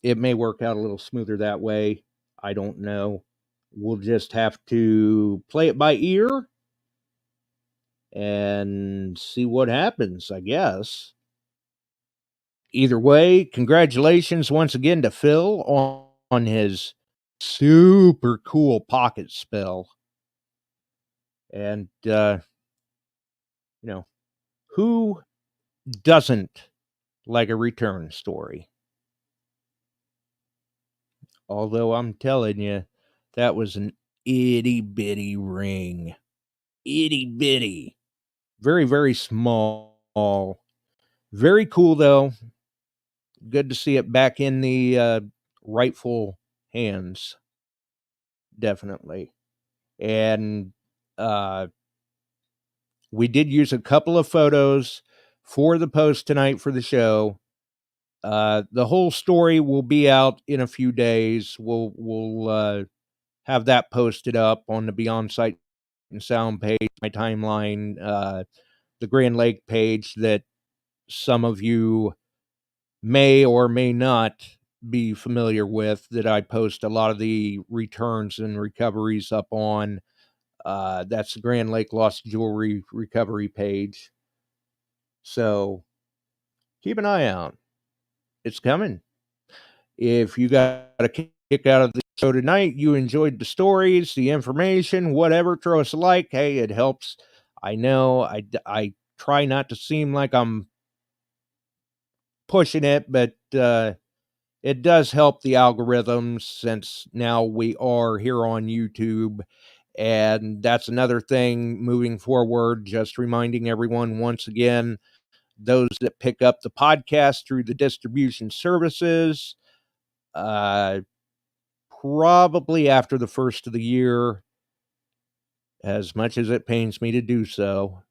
S7: It may work out a little smoother that way. I don't know. We'll just have to play it by ear and see what happens, I guess. Either way, congratulations once again to Phil on his super cool pocket spell. And, who doesn't like a return story? Although I'm telling you, that was an itty bitty ring. Itty bitty. Very, very small. Very cool, though. Good to see it back in the rightful hands. Definitely. And we did use a couple of photos for the post tonight for the show. The whole story will be out in a few days. We'll have that posted up on the Beyond Sight and Sound page, my timeline, the Grand Lake page that some of you may or may not be familiar with, that I post a lot of the returns and recoveries up on. That's the Grand Lake Lost Jewelry recovery page. So keep an eye out. It's coming. If you got a kick out of the show tonight, you enjoyed the stories, the information, whatever, throw us a like. Hey, it helps. I know I try not to seem like I'm pushing it, but it does help the algorithms since now we are here on YouTube. And that's another thing moving forward. Just reminding everyone once again, those that pick up the podcast through the distribution services, probably after the first of the year, as much as it pains me to do so,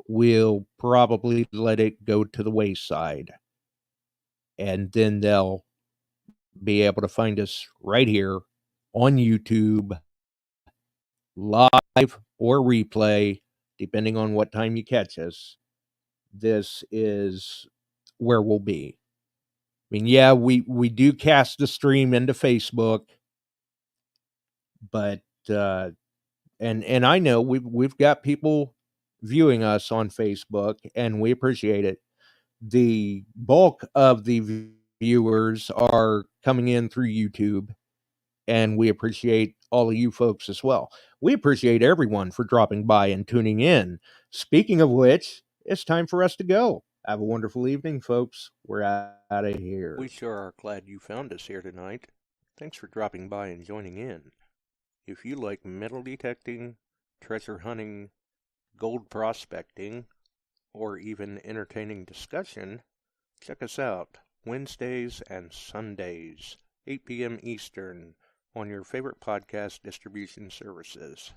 S7: we'll probably let it go to the wayside. And then they'll be able to find us right here on YouTube, live or replay, depending on what time you catch us. This is where we'll be. I mean, yeah, we do cast the stream into Facebook, but and I know we've got people viewing us on Facebook, and we appreciate it. The bulk of the viewers are coming in through YouTube, and we appreciate all of you folks as well. We appreciate everyone for dropping by and tuning in. Speaking of which, it's time for us to go. Have a wonderful evening, folks. We're out of here. We sure are glad you found us here tonight. Thanks for dropping by and joining in. If you like metal detecting, treasure hunting, gold prospecting, or even entertaining discussion, check us out Wednesdays and Sundays, 8 p.m. Eastern, on your favorite podcast distribution services.